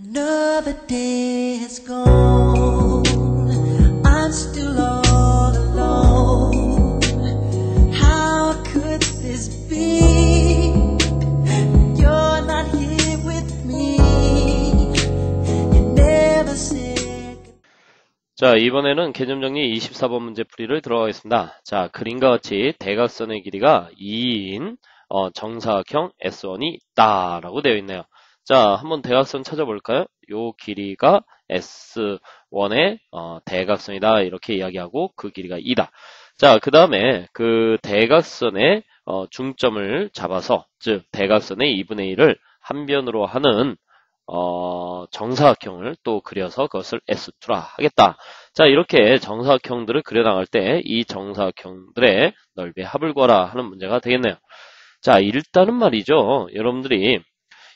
Another day has gone. I'm still all alone. How could this be? You're not here with me. You never said. 자, 이번에는 개념정리 24번 문제 풀이를 들어가겠습니다. 자, 그림과 같이 대각선의 길이가 2인 정사각형 S1이 있다라고 되어 있네요. 자, 한번 대각선 찾아볼까요? 요 길이가 S1의 대각선이다 이렇게 이야기하고 그 길이가 2다. 자, 그 다음에 그 대각선의 중점을 잡아서 즉 대각선의 2분의 1을 한 변으로 하는 정사각형을 또 그려서 그것을 S2라 하겠다. 자, 이렇게 정사각형들을 그려나갈 때 이 정사각형들의 넓이의 합을 구하라 하는 문제가 되겠네요. 자, 일단은 말이죠. 여러분들이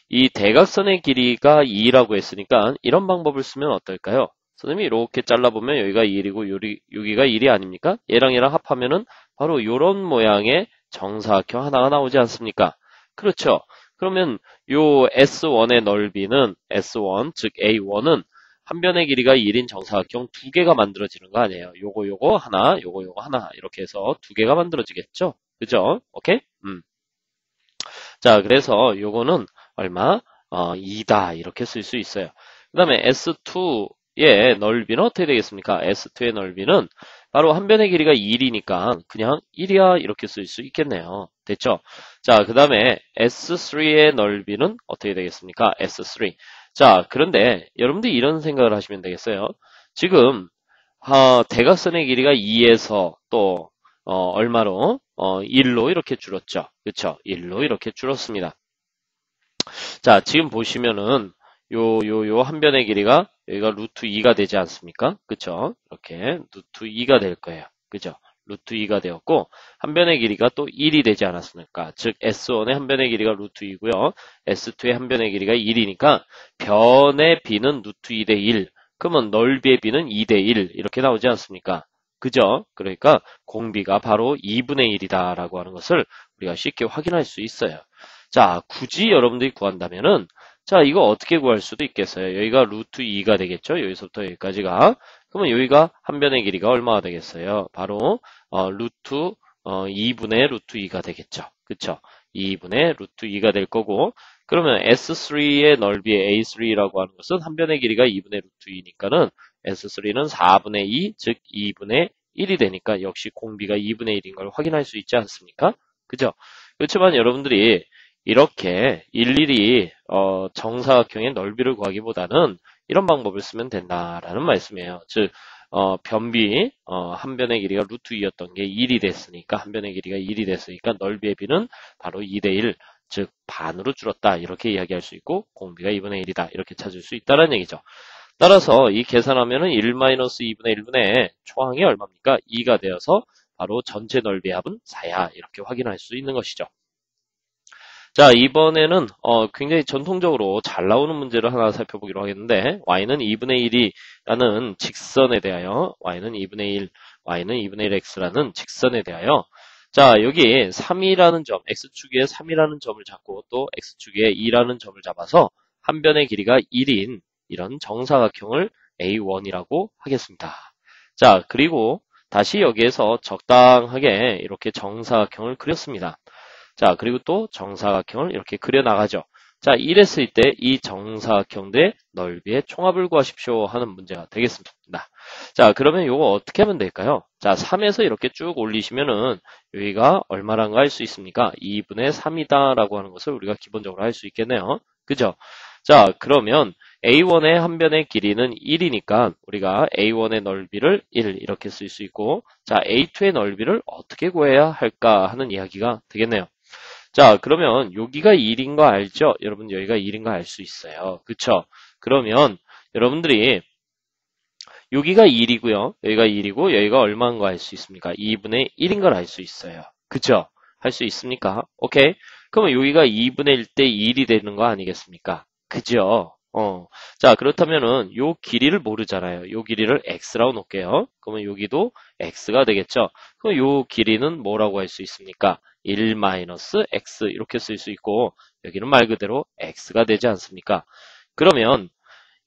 이 대각선의 길이가 2라고 했으니까 이런 방법을 쓰면 어떨까요? 선생님이 이렇게 잘라보면 여기가 1이고 여기가 1이 아닙니까? 얘랑 얘랑 합하면은 바로 이런 모양의 정사각형 하나가 나오지 않습니까? 그렇죠. 그러면 요 S1의 넓이는 S1, 즉 A1은 한 변의 길이가 1인 정사각형 두 개가 만들어지는 거 아니에요. 요거 하나, 요거 하나 이렇게 해서 두 개가 만들어지겠죠. 그죠? 오케이? 자, 그래서 요거는 얼마? 2다 이렇게 쓸 수 있어요. 그 다음에 S2의 넓이는 어떻게 되겠습니까? S2의 넓이는 바로 한 변의 길이가 1이니까 그냥 1이야 이렇게 쓸 수 있겠네요. 됐죠? 자, 그 다음에 S3의 넓이는 어떻게 되겠습니까? S3. 자, 그런데 여러분들이 이런 생각을 하시면 되겠어요. 지금 대각선의 길이가 2에서 또 얼마로? 1로 이렇게 줄었죠. 그쵸? 1로 이렇게 줄었습니다. 자, 지금 보시면은 요 한 변의 길이가 여기가 루트 2가 되지 않습니까? 그쵸? 이렇게 루트 2가 될 거예요. 그죠? 루트 2가 되었고 한 변의 길이가 또 1이 되지 않았습니까? 즉 S1의 한 변의 길이가 루트 2고요. S2의 한 변의 길이가 1이니까 변의 b는 루트 2대 1. 그러면 넓이의 b는 2대 1 이렇게 나오지 않습니까? 그죠? 그러니까 공비가 바로 2분의 1이다라고 하는 것을 우리가 쉽게 확인할 수 있어요. 자, 굳이 여러분들이 구한다면은 자, 이거 어떻게 구할 수도 있겠어요? 여기가 루트 2가 되겠죠? 여기서부터 여기까지가. 그러면 여기가 한 변의 길이가 얼마가 되겠어요? 바로 루트 2분의 루트 2가 되겠죠. 그쵸? 2분의 루트 2가 될 거고 그러면 S3의 넓이의 A3라고 하는 것은 한 변의 길이가 2분의 루트 2니까는 S3는 4분의 2, 즉 2분의 1이 되니까 역시 공비가 2분의 1인 걸 확인할 수 있지 않습니까? 그죠? 그렇지만 여러분들이 이렇게 일일이 정사각형의 넓이를 구하기보다는 이런 방법을 쓰면 된다라는 말씀이에요. 즉 변비 한 변의 길이가 루트 2였던 게 1이 됐으니까 한 변의 길이가 1이 됐으니까 넓이의 비는 바로 2대 1, 즉 반으로 줄었다 이렇게 이야기할 수 있고 공비가 2분의 1이다 이렇게 찾을 수 있다는 얘기죠. 따라서 이 계산하면은 1-2분의 1분의 초항이 얼마입니까? 2가 되어서 바로 전체 넓이의 합은 4야 이렇게 확인할 수 있는 것이죠. 자, 이번에는 굉장히 전통적으로 잘 나오는 문제를 하나 살펴보기로 하겠는데 y는 2분의 1이라는 직선에 대하여 y는 2분의 1, y는 2분의 1x라는 직선에 대하여 자, 여기 3이라는 점, x축에 3이라는 점을 잡고 또 x축에 2라는 점을 잡아서 한 변의 길이가 1인 이런 정사각형을 A1이라고 하겠습니다. 자, 그리고 다시 여기에서 적당하게 이렇게 정사각형을 그렸습니다. 자, 그리고 또 정사각형을 이렇게 그려나가죠. 자, 이랬을 때 이 정사각형들의 넓이의 총합을 구하십시오 하는 문제가 되겠습니다. 자, 그러면 이거 어떻게 하면 될까요? 자, 3에서 이렇게 쭉 올리시면은 여기가 얼마란 거 알 수 있습니까? 2분의 3이다 라고 하는 것을 우리가 기본적으로 할 수 있겠네요. 그죠? 자, 그러면 A1의 한 변의 길이는 1이니까 우리가 A1의 넓이를 1 이렇게 쓸 수 있고 자, A2의 넓이를 어떻게 구해야 할까 하는 이야기가 되겠네요. 자, 그러면 여기가 1인 거 알죠? 여러분 여기가 1인 거 알 수 있어요. 그쵸? 그러면 여러분들이 여기가 1이고요. 여기가 1이고 여기가 얼마인 거 알 수 있습니까? 2분의 1인 걸 알 수 있어요. 그쵸? 할 수 있습니까? 오케이? 그러면 여기가 2분의 1 대 1이 되는 거 아니겠습니까? 그죠? 자, 그렇다면은 요 길이를 모르잖아요. 요 길이를 x라고 놓을게요. 그러면 여기도 x가 되겠죠? 그럼 요 길이는 뭐라고 할 수 있습니까? 1-x 이렇게 쓸 수 있고 여기는 말 그대로 x가 되지 않습니까? 그러면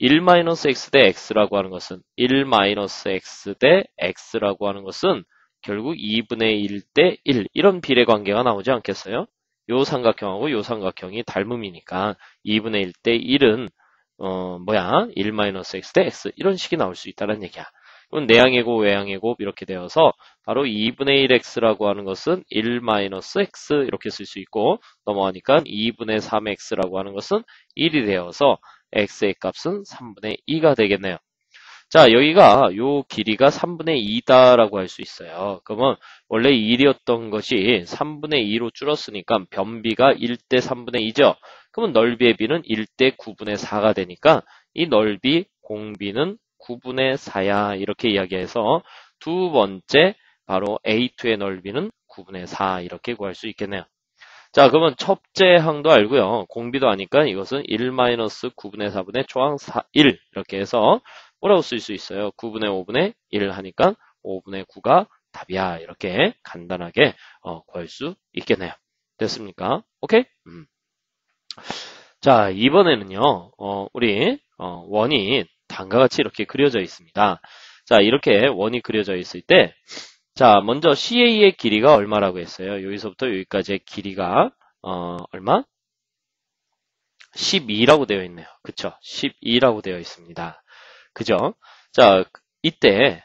1-x 대 x라고 하는 것은 1-x 대 x라고 하는 것은 결국 2분의 1 대 1 이런 비례 관계가 나오지 않겠어요? 요 삼각형하고 요 삼각형이 닮음이니까 2분의 1 대 1은 1-x 대 x 이런 식이 나올 수 있다는 얘기야. 그럼 내항의 곱, 외항의 곱 이렇게 되어서 바로 2분의 1x라고 하는 것은 1-x 이렇게 쓸 수 있고 넘어가니까 2분의 3x라고 하는 것은 1이 되어서 x의 값은 3분의 2가 되겠네요. 자, 여기가 요 길이가 3분의 2다라고 할 수 있어요. 그러면 원래 1이었던 것이 3분의 2로 줄었으니까 변비가 1대 3분의 2죠. 그러면 넓이의 비는 1대 9분의 4가 되니까 이 넓이 공비는 9분의 4야 이렇게 이야기해서 두 번째 바로 A2의 넓이는 9분의 4 이렇게 구할 수 있겠네요. 자, 그러면 첫째 항도 알고요. 공비도 아니까 이것은 1-9분의 4분의 초항 1 이렇게 해서 뭐라고 쓸 수 있어요? 9분의 5분의 1 하니까 5분의 9가 답이야. 이렇게 간단하게 구할 수 있겠네요. 됐습니까? 오케이? 자, 이번에는요. 우리 원이 다음과 같이 이렇게 그려져 있습니다. 자, 이렇게 원이 그려져 있을 때 자, 먼저 CA의 길이가 얼마라고 했어요? 여기서부터 여기까지의 길이가 얼마? 12라고 되어 있네요. 그쵸? 12라고 되어 있습니다. 그죠? 자, 이때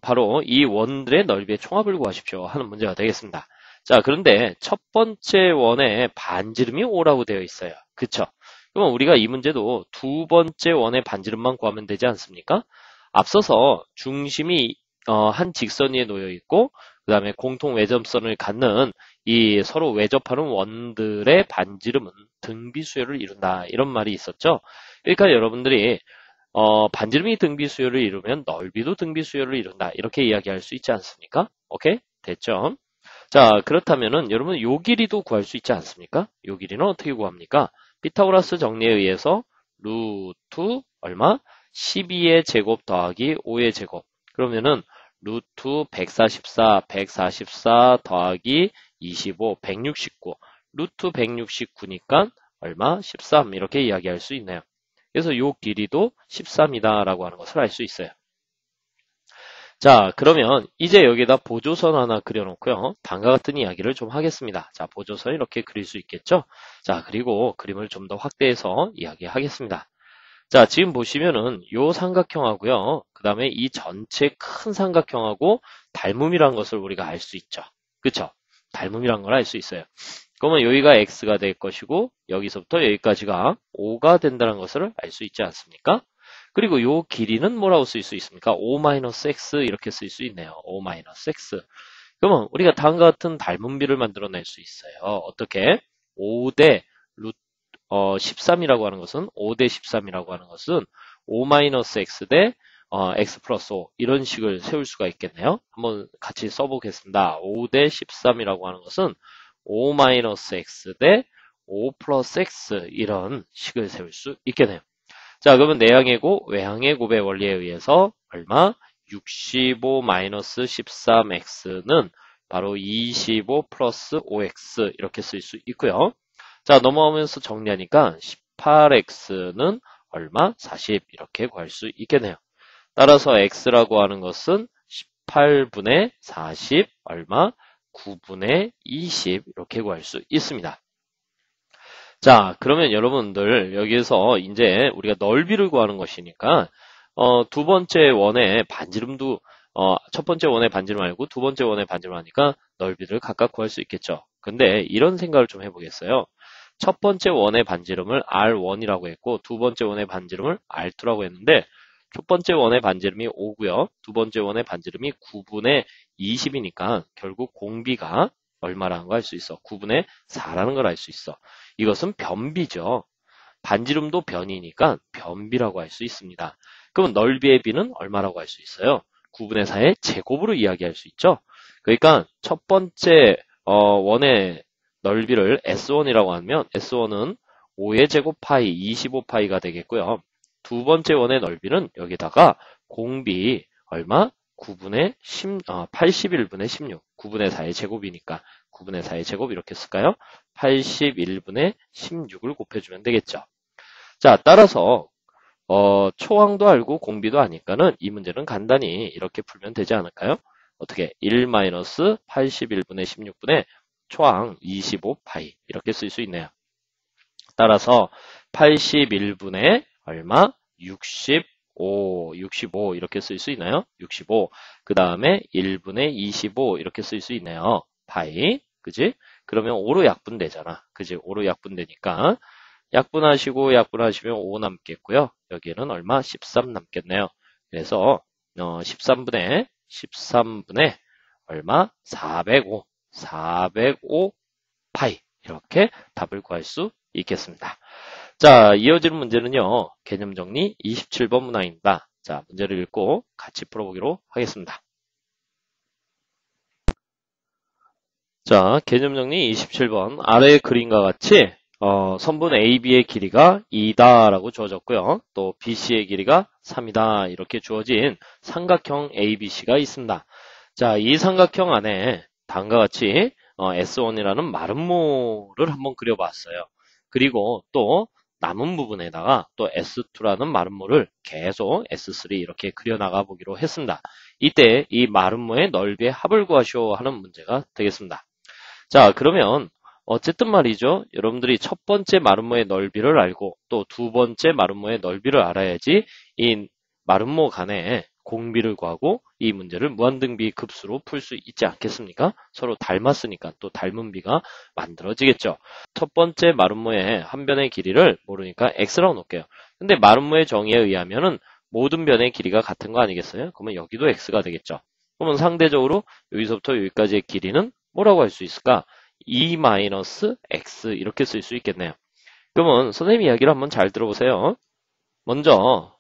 바로 이 원들의 넓이의 총합을 구하십시오 하는 문제가 되겠습니다. 자, 그런데 첫 번째 원의 반지름이 5라고 되어 있어요. 그쵸? 그러면 우리가 이 문제도 두 번째 원의 반지름만 구하면 되지 않습니까? 앞서서 중심이 한 직선 위에 놓여 있고 그 다음에 공통 외접선을 갖는 이 서로 외접하는 원들의 반지름은 등비수열을 이룬다 이런 말이 있었죠. 그러니까 여러분들이 반지름이 등비수열을 이루면 넓이도 등비수열을 이룬다 이렇게 이야기할 수 있지 않습니까? 오케이? 됐죠? 자, 그렇다면은 여러분 요 길이도 구할 수 있지 않습니까? 요 길이는 어떻게 구합니까? 피타고라스 정리에 의해서 루트 얼마? 12의 제곱 더하기 5의 제곱 그러면은 루트 144 더하기 25, 169. 루트 169니까 얼마? 13 이렇게 이야기할 수 있네요. 그래서 요 길이도 13이다 라고 하는 것을 알 수 있어요. 자, 그러면 이제 여기다 보조선 하나 그려놓고요. 다음과 같은 이야기를 좀 하겠습니다. 자, 보조선 이렇게 그릴 수 있겠죠? 자, 그리고 그림을 좀 더 확대해서 이야기하겠습니다. 자, 지금 보시면은 요 삼각형하고요. 그 다음에 이 전체 큰 삼각형하고 닮음이라는 것을 우리가 알 수 있죠. 그쵸? 닮음이라는 걸 알 수 있어요. 그러면 여기가 x가 될 것이고 여기서부터 여기까지가 5가 된다는 것을 알 수 있지 않습니까? 그리고 요 길이는 뭐라고 쓸 수 있습니까? 5-x 이렇게 쓸 수 있네요. 5-x. 그러면 우리가 다음과 같은 닮음비를 만들어낼 수 있어요. 어떻게? 5대 루트 13이라고 하는 것은 5대 13이라고 하는 것은 5-x 대 x 플러스 5 이런 식을 세울 수가 있겠네요. 한번 같이 써보겠습니다. 5대 13이라고 하는 것은 5-x 대 5 플러스 x 이런 식을 세울 수 있겠네요. 자, 그러면 내항의 곱, 외항의 곱의 원리에 의해서 얼마? 65-13x는 바로 25 플러스 5x 이렇게 쓸 수 있고요. 자, 넘어오면서 정리하니까 18x는 얼마? 40 이렇게 구할 수 있겠네요. 따라서 x라고 하는 것은 18분의 40 얼마? 9분의 20 이렇게 구할 수 있습니다. 자, 그러면 여러분들 여기에서 이제 우리가 넓이를 구하는 것이니까 두 번째 원의 반지름도 첫 번째 원의 반지름 알고 두 번째 원의 반지름 하니까 넓이를 각각 구할 수 있겠죠. 근데 이런 생각을 좀 해보겠어요. 첫 번째 원의 반지름을 R1이라고 했고 두 번째 원의 반지름을 R2라고 했는데 첫 번째 원의 반지름이 5고요. 두 번째 원의 반지름이 9분의 20이니까 결국 공비가 얼마라는 걸 알 수 있어. 9분의 4라는 걸 알 수 있어. 이것은 변비죠. 반지름도 변이니까 변비라고 할 수 있습니다. 그럼 넓이의 비는 얼마라고 할 수 있어요? 9분의 4의 제곱으로 이야기할 수 있죠. 그러니까 첫 번째 원의 넓이를 S1이라고 하면 S1은 5의 제곱 파이 25파이가 되겠고요. 두 번째 원의 넓이는 여기다가 공비 얼마? 81분의 16. 9분의 4의 제곱이니까 9분의 4의 제곱 이렇게 쓸까요? 81분의 16을 곱해주면 되겠죠. 자, 따라서 초항도 알고 공비도 아니까는 이 문제는 간단히 이렇게 풀면 되지 않을까요? 어떻게 1-81분의 16분의 초항 25파이 이렇게 쓸 수 있네요. 따라서 81분의 얼마? 65 이렇게 쓸 수 있나요? 65. 그 다음에 1분의 25 이렇게 쓸 수 있네요. 파이. 그지? 그러면 5로 약분되잖아. 그지? 5로 약분되니까 약분하시고 약분하시면 5 남겠고요. 여기에는 얼마? 13 남겠네요. 그래서 13분의 얼마? 405 파이 이렇게 답을 구할 수 있겠습니다. 자, 이어지는 문제는요. 개념 정리 27번 문항입니다. 자, 문제를 읽고 같이 풀어보기로 하겠습니다. 자, 개념 정리 27번. 아래의 그림과 같이 선분 AB의 길이가 2다 라고 주어졌고요. 또 BC의 길이가 3이다 이렇게 주어진 삼각형 ABC가 있습니다. 자, 이 삼각형 안에 다음과 같이 S1이라는 마름모를 한번 그려봤어요. 그리고 또 남은 부분에다가 또 S2라는 마름모를 계속 S3 이렇게 그려나가 보기로 했습니다. 이때 이 마름모의 넓이의 합을 구하시오 하는 문제가 되겠습니다. 자, 그러면 어쨌든 말이죠. 여러분들이 첫 번째 마름모의 넓이를 알고 또 두 번째 마름모의 넓이를 알아야지 이 마름모 간의 공비를 구하고 이 문제를 무한등비 급수로 풀 수 있지 않겠습니까? 서로 닮았으니까 또 닮은 비가 만들어지겠죠. 첫 번째 마름모의 한 변의 길이를 모르니까 x라고 놓을게요. 근데 마름모의 정의에 의하면은 모든 변의 길이가 같은 거 아니겠어요? 그러면 여기도 x가 되겠죠. 그러면 상대적으로 여기서부터 여기까지의 길이는 뭐라고 할 수 있을까? 2-x 이렇게 쓸 수 있겠네요. 그러면 선생님 이야기를 한번 잘 들어보세요. 먼저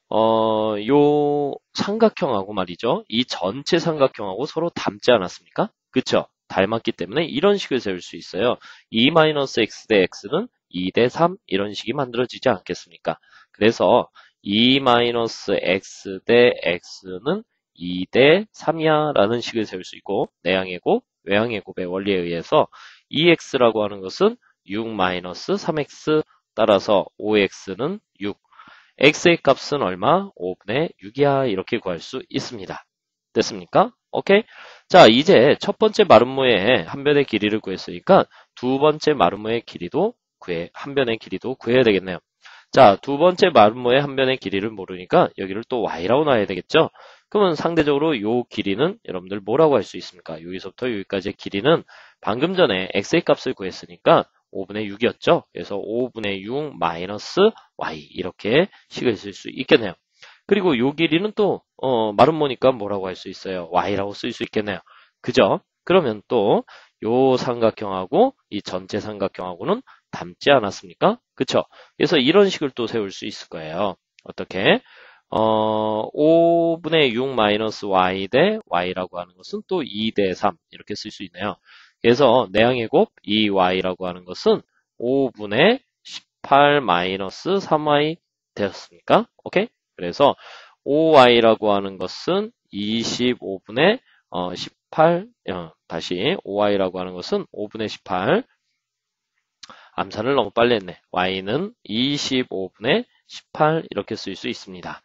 요 삼각형하고 말이죠. 이 전체 삼각형하고 서로 닮지 않았습니까? 그쵸? 닮았기 때문에 이런 식을 세울 수 있어요. 2-x 대 x는 2대 3 이런 식이 만들어지지 않겠습니까? 그래서 2-x 대 x는 2대 3이야 라는 식을 세울 수 있고 내항의 곱, 외항의 곱의 원리에 의해서 2x라고 하는 것은 6-3x 따라서 5x는 6 x의 값은 얼마? 5분의 6이야 이렇게 구할 수 있습니다. 됐습니까? 오케이? 자, 이제 첫 번째 마름모의 한 변의 길이를 구했으니까 두 번째 마름모의 길이도 한 변의 길이도 구해야 되겠네요. 자, 두 번째 마름모의 한 변의 길이를 모르니까 여기를 또 y라고 놔야 되겠죠? 그러면 상대적으로 요 길이는 여러분들 뭐라고 할 수 있습니까? 여기서부터 여기까지의 길이는 방금 전에 x의 값을 구했으니까 5분의 6이었죠? 그래서 5분의 6 마이너스 y 이렇게 식을 쓸 수 있겠네요. 그리고 요 길이는 또 마름모니까 뭐라고 할 수 있어요? y라고 쓸 수 있겠네요. 그죠? 그러면 또 요 삼각형하고 이 전체 삼각형하고는 닮지 않았습니까? 그쵸? 그래서 이런 식을 또 세울 수 있을 거예요. 어떻게? 5분의 6 마이너스 y 대 y라고 하는 것은 또 2 대 3 이렇게 쓸 수 있네요. 그래서 내항의 곱 2y라고 하는 것은 5분의 18 마이너스 3y 되었습니까? 오케이? 그래서 5y라고 하는 것은 25분의 18 다시 5y라고 하는 것은 5분의 18 암산을 너무 빨리 했네. y는 25분의 18 이렇게 쓸 수 있습니다.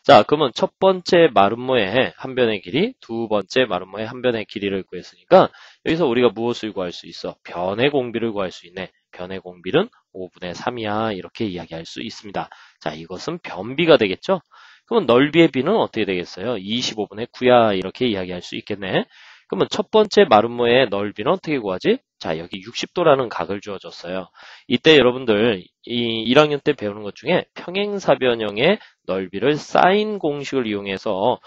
자, 그러면 첫 번째 마름모의 한 변의 길이, 두 번째 마름모의 한 변의 길이를 구했으니까 여기서 우리가 무엇을 구할 수 있어? 변의 공비를 구할 수 있네. 변의 공비는 5분의 3이야 이렇게 이야기할 수 있습니다. 자, 이것은 변비가 되겠죠? 그러면 넓이의 비는 어떻게 되겠어요? 25분의 9야 이렇게 이야기할 수 있겠네. 그러면 첫 번째 마름모의 넓이는 어떻게 구하지? 자, 여기 60도라는 각을 주어줬어요. 이때 여러분들 이 1학년 때 배우는 것 중에 평행사변형의 넓이를 사인 공식을 이용해서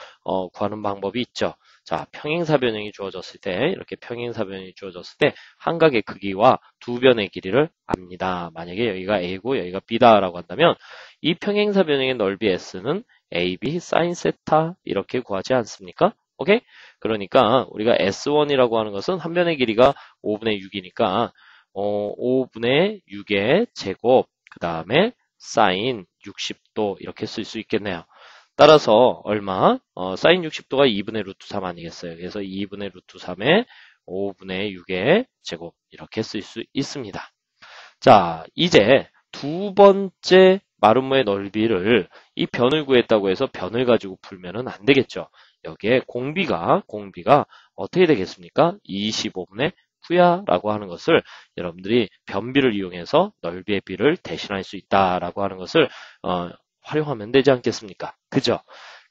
구하는 방법이 있죠. 자, 평행사변형이 주어졌을 때 이렇게 평행사변형이 주어졌을 때 한각의 크기와 두 변의 길이를 압니다. 만약에 여기가 A고 여기가 B다라고 한다면 이 평행사변형의 넓이 S는 AB 사인 세타 이렇게 구하지 않습니까? 오케이? 그러니까 우리가 S1이라고 하는 것은 한 변의 길이가 5분의 6이니까 5분의 6의 제곱 그 다음에 사인 60도 이렇게 쓸 수 있겠네요. 따라서 얼마? 사인 60도가 2분의 루트 3 아니겠어요? 그래서 2분의 루트 3에 5분의 6의 제곱 이렇게 쓸 수 있습니다. 자, 이제 두 번째 마름모의 넓이를 이 변을 구했다고 해서 변을 가지고 풀면은 안 되겠죠. 여기에 공비가 어떻게 되겠습니까? 25분의 9야라고 하는 것을 여러분들이 변비를 이용해서 넓이의 비를 대신할 수 있다라고 하는 것을 활용하면 되지 않겠습니까? 그죠?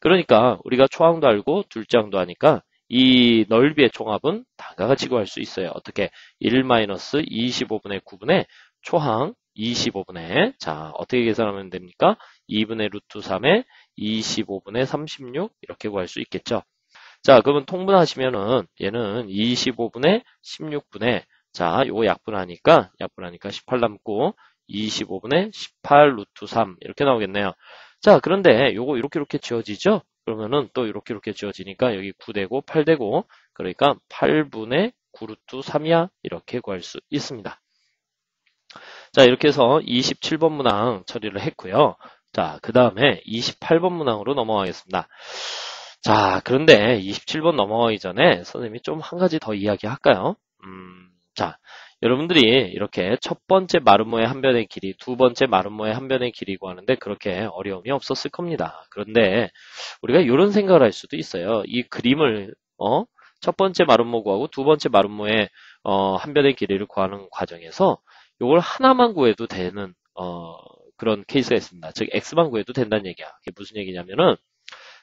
그러니까 우리가 초항도 알고 둘째항도 하니까 이 넓이의 총합은 다음과 같이 구할 수 있어요. 어떻게? 1-25분의 9분의 초항 25분의 자 어떻게 계산하면 됩니까? 2분의 루트 3에 25분의 36 이렇게 구할 수 있겠죠. 자 그러면 통분하시면은 얘는 25분의 16분의 자 요거 약분하니까 18 남고 25분의 18 루트 3 이렇게 나오겠네요. 자 그런데 요거 이렇게 지워지죠? 그러면은 또 이렇게 지워지니까 여기 9 되고 8 되고 그러니까 8분의 9 루트 3이야 이렇게 구할 수 있습니다. 자 이렇게 해서 27번 문항 처리를 했고요. 자 그 다음에 28번 문항으로 넘어가겠습니다. 자 그런데 27번 넘어가기 전에 선생님이 좀 한 가지 더 이야기할까요? 자 여러분들이 이렇게 첫 번째 마름모의 한 변의 길이, 두 번째 마름모의 한 변의 길이고 하는데 그렇게 어려움이 없었을 겁니다. 그런데 우리가 이런 생각을 할 수도 있어요. 이 그림을 첫 번째 마름모 구하고 두 번째 마름모의 한 변의 길이를 구하는 과정에서 이걸 하나만 구해도 되는 그런 케이스가 있습니다. 즉 x만 구해도 된다는 얘기야. 그게 무슨 얘기냐면은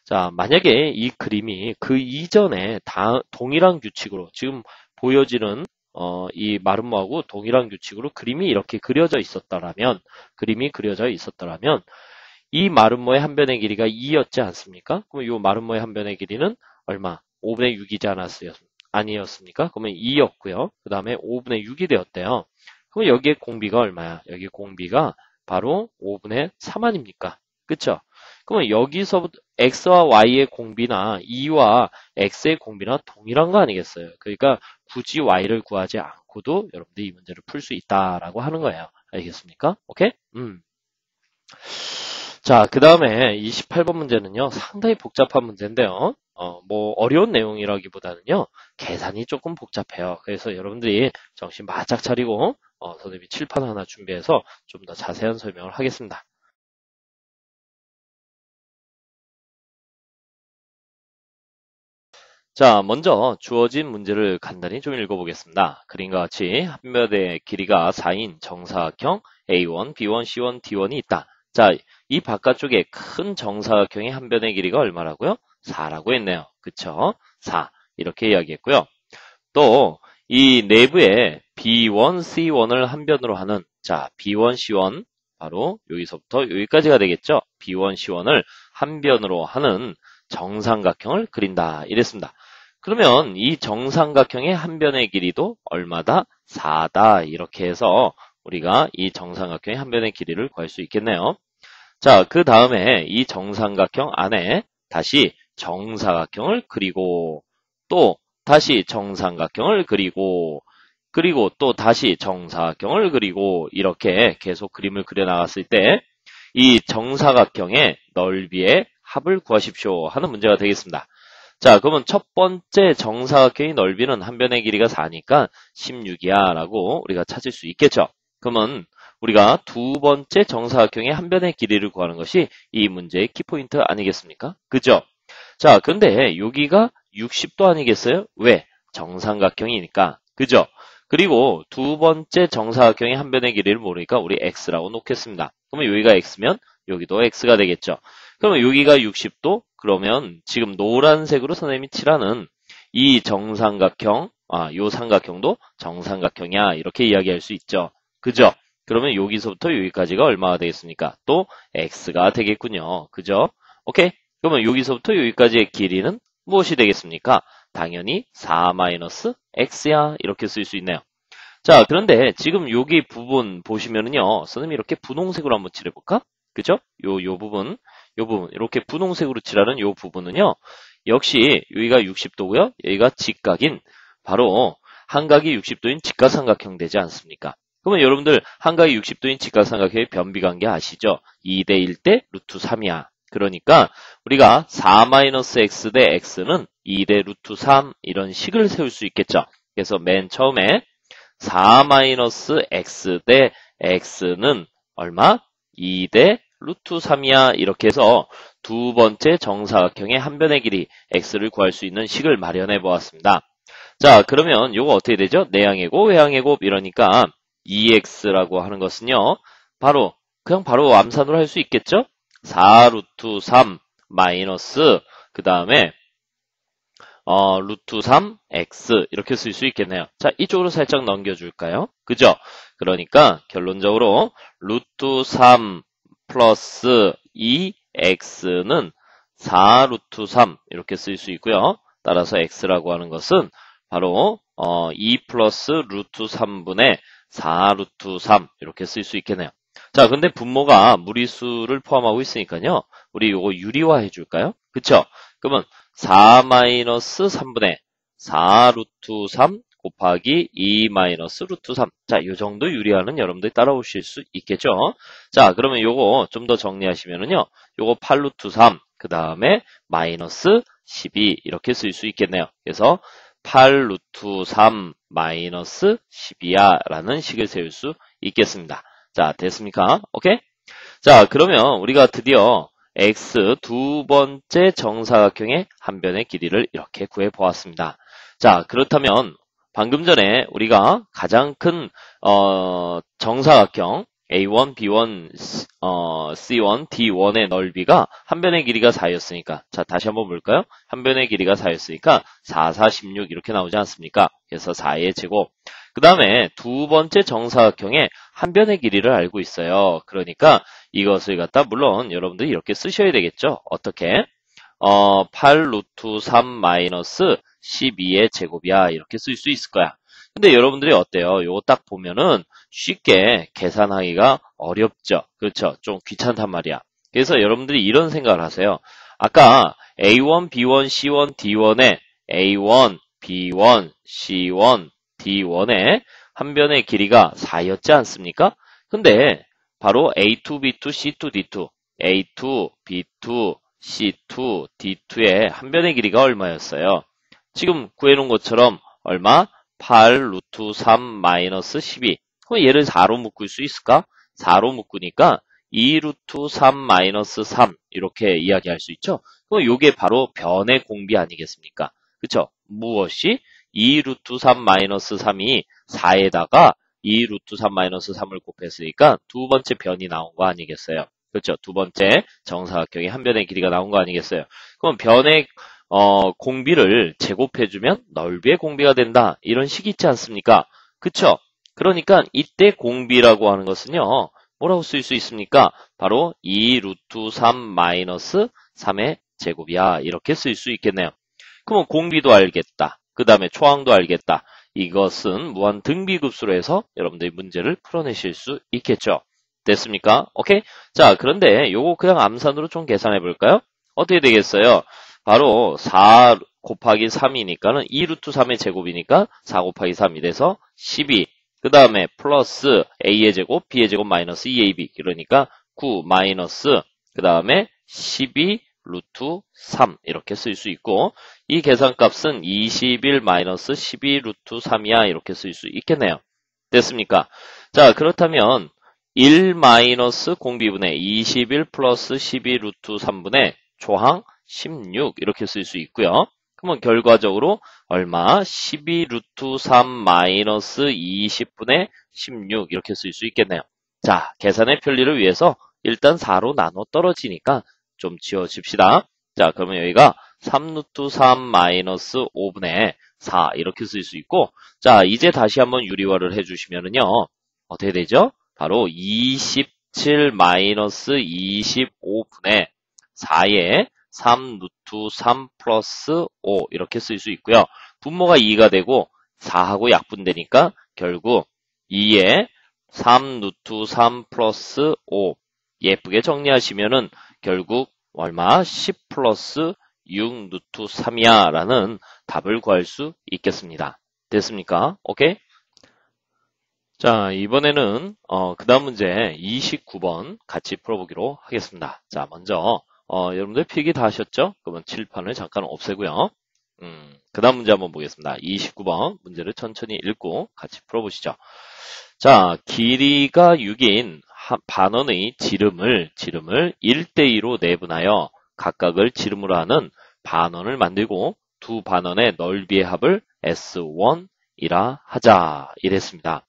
자 만약에 이 그림이 그 이전에 동일한 규칙으로 지금 보여지는 이 마름모하고 동일한 규칙으로 그림이 이렇게 그려져 있었더라면 이 마름모의 한 변의 길이가 2였지 않습니까? 그럼 이 마름모의 한 변의 길이는 얼마? 5분의 6이지 아니었습니까? 그러면 2였고요. 그 다음에 5분의 6이 되었대요. 그럼 여기에 공비가 얼마야? 여기 공비가 바로 5분의 3 아닙니까? 그쵸? 그러면 여기서부터 x와 y의 공비나 2와 x의 공비나 동일한 거 아니겠어요? 그러니까 굳이 y를 구하지 않고도 여러분들이 이 문제를 풀 수 있다라고 하는 거예요. 알겠습니까? 오케이? 자, 그 다음에 28번 문제는요, 상당히 복잡한 문제인데요. 뭐, 어려운 내용이라기보다는요, 계산이 조금 복잡해요. 그래서 여러분들이 정신 바짝 차리고, 선생님이 칠판 하나 준비해서 좀 더 자세한 설명을 하겠습니다. 자, 먼저 주어진 문제를 간단히 좀 읽어보겠습니다. 그림과 같이 한 변의 길이가 4인 정사각형 A1, B1, C1, D1이 있다. 자, 이 바깥쪽에 큰 정사각형의 한 변의 길이가 얼마라고요? 4라고 했네요. 그쵸? 4. 이렇게 이야기했고요. 또 이 내부에 B1, C1을 한 변으로 하는 자, B1, C1 바로 여기서부터 여기까지가 되겠죠? B1, C1을 한 변으로 하는 정삼각형을 그린다. 이랬습니다. 그러면 이 정삼각형의 한 변의 길이도 얼마다? 4다. 이렇게 해서 우리가 이 정삼각형의 한 변의 길이를 구할 수 있겠네요. 자, 그 다음에 이 정삼각형 안에 다시 정사각형을 그리고 또 다시 정삼각형을 그리고 또 다시 정사각형을 그리고 이렇게 계속 그림을 그려 나갔을 때 이 정사각형의 넓이의 합을 구하십시오 하는 문제가 되겠습니다. 자, 그러면 첫 번째 정사각형의 넓이는 한 변의 길이가 4니까 16이야 라고 우리가 찾을 수 있겠죠. 그러면 우리가 두 번째 정사각형의 한 변의 길이를 구하는 것이 이 문제의 키포인트 아니겠습니까? 그죠? 자, 근데 여기가 60도 아니겠어요? 왜? 정삼각형이니까. 그죠? 그리고 두 번째 정사각형의 한 변의 길이를 모르니까 우리 x라고 놓겠습니다. 그러면 여기가 x면 여기도 x가 되겠죠. 그러면 여기가 60도? 그러면 지금 노란색으로 선생님이 칠하는 이 정삼각형, 요 삼각형도 정삼각형이야. 이렇게 이야기할 수 있죠. 그죠? 그러면 여기서부터 여기까지가 얼마가 되겠습니까? 또 x가 되겠군요. 그죠? 오케이? 그러면 여기서부터 여기까지의 길이는 무엇이 되겠습니까? 당연히 4-x야. 이렇게 쓸 수 있네요. 자, 그런데 지금 여기 부분 보시면은요, 선생님이 이렇게 분홍색으로 한번 칠해볼까? 그죠? 요 부분, 이렇게 분홍색으로 칠하는 요 부분은요, 역시 여기가 60도고요, 여기가 직각인, 바로 한각이 60도인 직각삼각형 되지 않습니까? 그러면 여러분들 한각이 60도인 직각삼각형의 변비관계 아시죠? 2대 1대 루트 3이야. 그러니까 우리가 4-x 대 x는 2대 루트 3 이런 식을 세울 수 있겠죠. 그래서 맨 처음에 4-x 대 x는 얼마? 2대 루트 3이야. 이렇게 해서 두 번째 정사각형의 한 변의 길이 x를 구할 수 있는 식을 마련해 보았습니다. 자, 그러면 요거 어떻게 되죠? 내항의 곱, 외항의 곱 이러니까 2x라고 하는 것은요. 그냥 바로 암산으로 할 수 있겠죠? 4 루트 3 마이너스 그 다음에 루트 3x 이렇게 쓸 수 있겠네요. 자, 이쪽으로 살짝 넘겨줄까요? 그죠? 그러니까 결론적으로 루트 3 플러스 2x는 4 루트 3 이렇게 쓸 수 있고요. 따라서 x라고 하는 것은 바로 2 플러스 루트 3분의 4 루트 3 이렇게 쓸 수 있겠네요. 자, 근데 분모가 무리수를 포함하고 있으니까요. 우리 요거 유리화 해줄까요? 그쵸? 그러면 4 마이너스 3분의 4 루트 3 곱하기 2 마이너스 루트 3. 자, 요 정도 유리화는 여러분들이 따라오실 수 있겠죠? 자, 그러면 요거 좀 더 정리하시면은요. 요거 8 루트 3, 그 다음에 마이너스 12 이렇게 쓸 수 있겠네요. 그래서 8 루트 3 마이너스 12야 라는 식을 세울 수 있겠습니다. 자, 됐습니까? 오케이? 자, 그러면 우리가 드디어 x 두 번째 정사각형의 한 변의 길이를 이렇게 구해 보았습니다. 자, 그렇다면 방금 전에 우리가 가장 큰 정사각형 A1, B1, C1, D1의 넓이가 한 변의 길이가 4였으니까 자, 다시 한번 볼까요? 한 변의 길이가 4였으니까 4, 4, 16 이렇게 나오지 않습니까? 그래서 4의 제곱. 그 다음에 두 번째 정사각형의 한 변의 길이를 알고 있어요. 그러니까 이것을 갖다 물론 여러분들이 이렇게 쓰셔야 되겠죠. 어떻게? 8 루트 3 마이너스 12의 제곱이야. 이렇게 쓸 수 있을 거야. 근데 여러분들이 어때요? 요거 딱 보면은 쉽게 계산하기가 어렵죠. 그렇죠? 좀 귀찮단 말이야. 그래서 여러분들이 이런 생각을 하세요. 아까 A1, B1, C1, D1의 A1, B1, C1, D1의 한 변의 길이가 4였지 않습니까? 근데 바로 A2, B2, C2, D2, A2, B2, C2, D2의 한 변의 길이가 얼마였어요? 지금 구해놓은 것처럼 얼마? 8 루트 3 마이너스 12. 그럼 얘를 4로 묶을 수 있을까? 4로 묶으니까 2 루트 3 마이너스 3 이렇게 이야기할 수 있죠? 그럼 요게 바로 변의 공비 아니겠습니까? 그쵸? 무엇이? 2 루트 3 마이너스 3이 4에다가 2 루트 3 마이너스 3을 곱했으니까 두 번째 변이 나온 거 아니겠어요? 그렇죠? 두 번째 정사각형의 한 변의 길이가 나온 거 아니겠어요? 그럼 변의 공비를 제곱해주면 넓이의 공비가 된다. 이런 식이 있지 않습니까? 그쵸? 그러니까 이때 공비라고 하는 것은요. 뭐라고 쓸 수 있습니까? 바로 2 루트 3 마이너스 3의 제곱이야. 이렇게 쓸 수 있겠네요. 그러면 공비도 알겠다. 그 다음에 초항도 알겠다. 이것은 무한 등비급수로 해서 여러분들이 문제를 풀어내실 수 있겠죠. 됐습니까? 오케이? 자, 그런데 요거 그냥 암산으로 좀 계산해 볼까요? 어떻게 되겠어요? 바로 4 곱하기 3이니까는 2 루트 3의 제곱이니까 4 곱하기 3이 돼서 12. 그 다음에 플러스 A의 제곱, B의 제곱 마이너스 2AB. 그러니까 9 마이너스 그 다음에 12 루트 3 이렇게 쓸 수 있고 이 계산값은 21 마이너스 12 루트 3이야 이렇게 쓸 수 있겠네요. 됐습니까? 자, 그렇다면 1 마이너스 공비분의 21 플러스 12 루트 3분의 조항 16 이렇게 쓸 수 있고요. 그러면 결과적으로 얼마? 12 루트 3 마이너스 20분의 16 이렇게 쓸 수 있겠네요. 자, 계산의 편리를 위해서 일단 4로 나눠 떨어지니까 좀 지워집시다. 자, 그러면 여기가 3 루트 3 마이너스 5분의 4 이렇게 쓸 수 있고 자, 이제 다시 한번 유리화를 해주시면은요. 어떻게 되죠? 바로 27 마이너스 25분의 4에 3 루트 3 플러스 5 이렇게 쓸 수 있고요. 분모가 2가 되고 4하고 약분되니까 결국 2에 3 루트 3 플러스 5 예쁘게 정리하시면은 결국 얼마? 10 플러스 6 루트 3이야 라는 답을 구할 수 있겠습니다. 됐습니까? 오케이? 자, 이번에는 그 다음 문제 29번 같이 풀어보기로 하겠습니다. 자, 먼저 여러분들 필기 다 하셨죠? 그러면 칠판을 잠깐 없애고요. 그 다음 문제 한번 보겠습니다. 29번 문제를 천천히 읽고 같이 풀어보시죠. 자, 길이가 6인 반원의 지름을 1대2로 내분하여 각각을 지름으로 하는 반원을 만들고 두 반원의 넓이의 합을 S1이라 하자. 이랬습니다.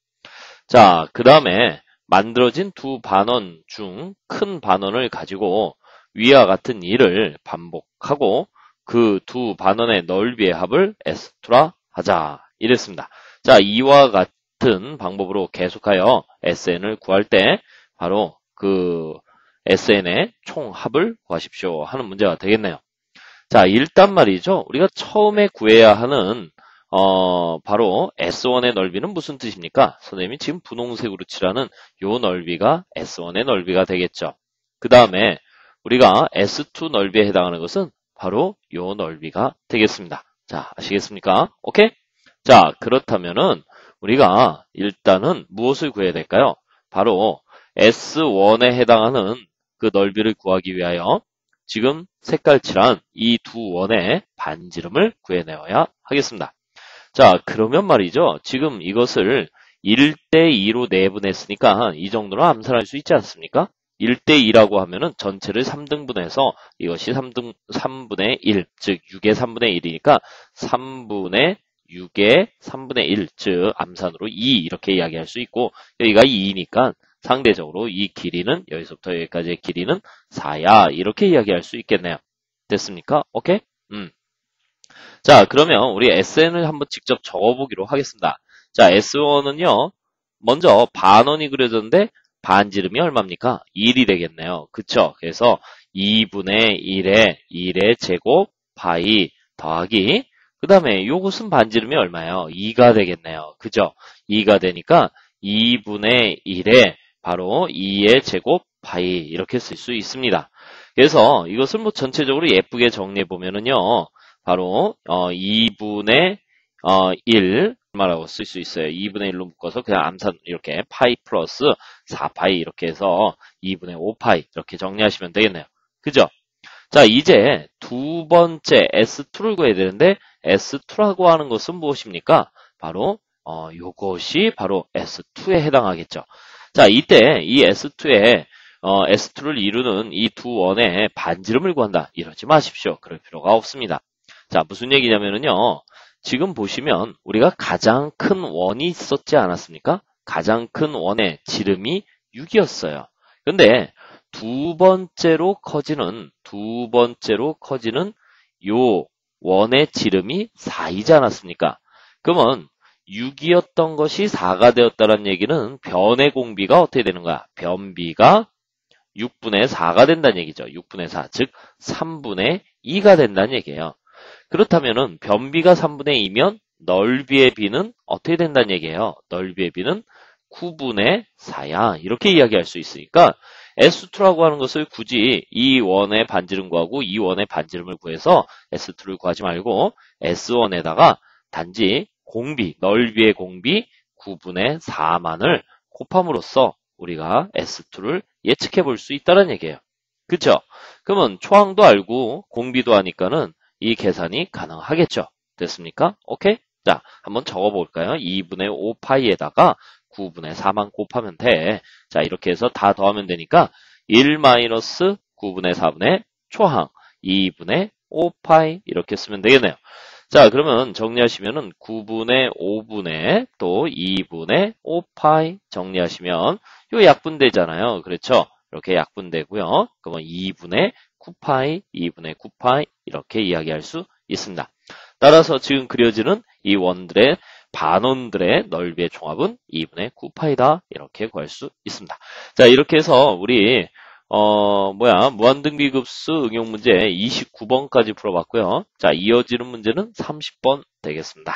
자, 그 다음에 만들어진 두 반원 중 큰 반원을 가지고 위와 같은 일을 반복하고 그 두 반원의 넓이의 합을 S2라 하자. 이랬습니다. 자, 이와 같은 방법으로 계속하여 SN을 구할 때 바로 그 SN의 총합을 구하십시오 하는 문제가 되겠네요. 자, 일단 말이죠. 우리가 처음에 구해야 하는 바로 S1의 넓이는 무슨 뜻입니까? 선생님이 지금 분홍색으로 칠하는 요 넓이가 S1의 넓이가 되겠죠. 그 다음에 우리가 S2 넓이에 해당하는 것은 바로 요 넓이가 되겠습니다. 자, 아시겠습니까? 오케이? 자, 그렇다면은 우리가 일단은 무엇을 구해야 될까요? 바로 S1에 해당하는 그 넓이를 구하기 위하여 지금 색깔칠한 이 두 원의 반지름을 구해내어야 하겠습니다. 자, 그러면 말이죠. 지금 이것을 1대2로 내분했으니까 이 정도는 암산할 수 있지 않습니까? 1대2라고 하면은 전체를 3등분해서 이것이 3분의 1, 즉 6의 3분의 1이니까 3분의 6의 3분의 1, 즉 암산으로 2 이렇게 이야기할 수 있고 여기가 2니까 상대적으로 이 길이는 여기서부터 여기까지의 길이는 4야 이렇게 이야기할 수 있겠네요. 됐습니까? 오케이? 자, 그러면 우리 SN을 한번 직접 적어보기로 하겠습니다. 자, S1은요, 먼저 반원이 그려졌는데 반지름이 얼마입니까? 1이 되겠네요. 그쵸? 그래서 2분의 1의 제곱 파이 더하기 그 다음에 요것은 반지름이 얼마예요? 2가 되겠네요. 그죠? 2가 되니까 2분의 1에 바로 2의 제곱 파이 이렇게 쓸 수 있습니다. 그래서 이것을 뭐 전체적으로 예쁘게 정리해 보면은요. 바로 2분의 1 얼마라고 쓸 수 있어요. 2분의 1로 묶어서 그냥 암산 이렇게 파이 플러스 4파이 이렇게 해서 2분의 5파이 이렇게 정리하시면 되겠네요. 그죠? 자, 이제 두 번째 S2를 구해야 되는데 S2라고 하는 것은 무엇입니까? 바로 요것이 바로 S2에 해당하겠죠. 자, 이때 이 S2에 S2를 이루는 이 두 원의 반지름을 구한다. 이러지 마십시오. 그럴 필요가 없습니다. 자, 무슨 얘기냐면요. 지금 보시면 우리가 가장 큰 원이 있었지 않았습니까? 가장 큰 원의 지름이 6이었어요. 근데 두 번째로 커지는 요 원의 지름이 4이지 않았습니까? 그러면 6이었던 것이 4가 되었다는 얘기는 변의 공비가 어떻게 되는 거야? 변비가 6분의 4가 된다는 얘기죠. 6분의 4, 즉 3분의 2가 된다는 얘기예요. 그렇다면은 변비가 3분의 2면 넓이의 비는 어떻게 된다는 얘기예요? 넓이의 비는 9분의 4야. 이렇게 이야기할 수 있으니까 S2라고 하는 것을 굳이 이 원의 반지름 구하고 이 원의 반지름을 구해서 S2를 구하지 말고 S1에다가 단지 공비, 넓이의 공비 9분의 4만을 곱함으로써 우리가 S2를 예측해 볼 수 있다는 얘기예요. 그쵸? 그러면 초항도 알고 공비도 하니까는 이 계산이 가능하겠죠. 됐습니까? 오케이? 자, 한번 적어볼까요? 2분의 5파이에다가 9분의 4만 곱하면 돼. 자, 이렇게 해서 다 더하면 되니까 1 마이너스 9분의 4분의 초항 2분의 5파이 이렇게 쓰면 되겠네요. 자, 그러면 정리하시면은 9분의 5분의 또 2분의 5파이 정리하시면 요 약분되잖아요. 그렇죠? 이렇게 약분되고요. 그러면 2분의 9파이, 2분의 9파이 이렇게 이야기할 수 있습니다. 따라서 지금 그려지는 이 원들의 반원들의 넓이의 총합은 2분의 9파이다. 이렇게 구할 수 있습니다. 자, 이렇게 해서 우리 무한등비급수 응용 문제 29번까지 풀어봤고요. 자, 이어지는 문제는 30번 되겠습니다.